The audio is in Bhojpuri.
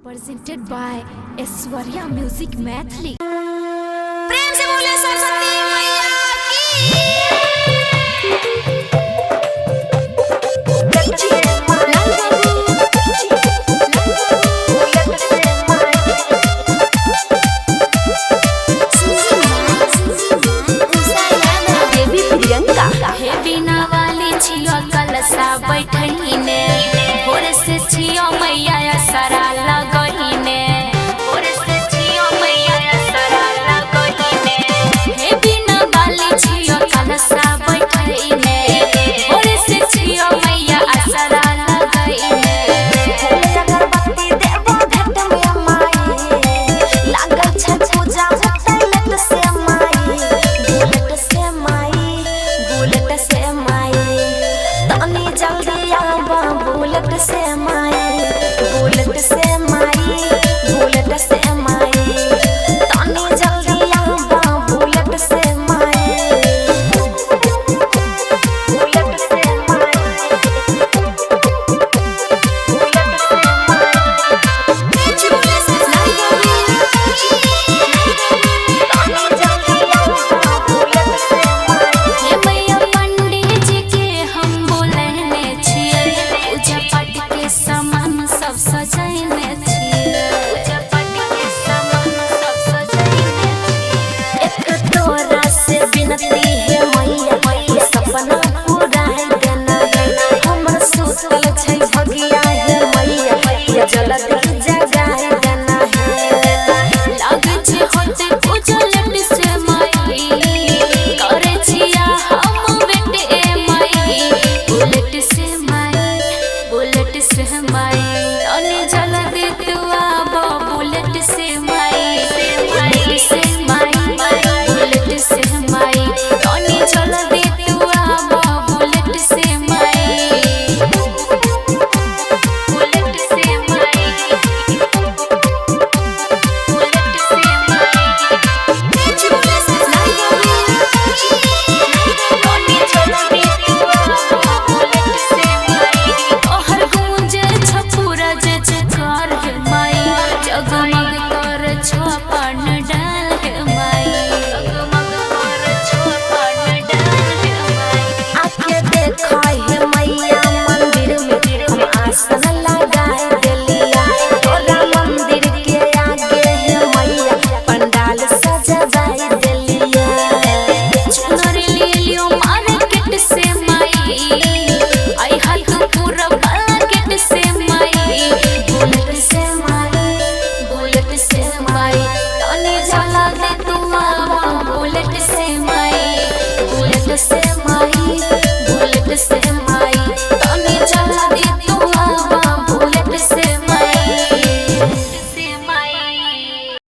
presented by Aishwarya Music Maithili। प्रेम से बोले सरस्वती मैया उषा यादव देवी प्रियंका हे बिना वाली छियो कलसा बैठहीने भोर से छियो मैया सरा लगहीने भोर से छियो मैया सरा लगहीने हे बिना वाली छियो कलसा बैठहीने भोर से छियो मैया सरा लगहीने अगरबत्ती देबो भेट में माई लागल छ पूजा होतै से माई बुलेट से माई तनी जल्दी आबा बुलेट से माई बुलेट से माई बुलेट से माई तनी जल्दी आबा बुलेट से माई बुलेट से हे मैया पंडित जी के हम बोलने छियै पूजा पाठ के सामान सब सजैने छियै पूजा पाठ के सामान सब सजैने छियै एक तोरा से विनती है मैया सपना पूरा है देना हमर सुतल छै भगिया है मैया जल्दी जगाए देना है लागे छै होते पूजा लट से माई करे छिया हम बेटे माई बुलेट से माई तने जल्दी तू आबो बुलेट से माई बुलेट से माई बुलेट से माई तने जल्दी तू आबो बुलेट से माई बुलेट से माई तोहर गूंजे छपुरा जे कर हे माई जगमग कर छपन डाल हे माई जगमग कर छपन डाल हे माई आके देखा है मैया मंदिर में हम आसन लगाए देलिया तोरा मंदिर के आगे है मैया पंडाल सजाए देलिया चुनरी ले लियो मार्केट से माई आई हाथ पूरा मार्केट से माई बुलेट से माई तने जला दे तू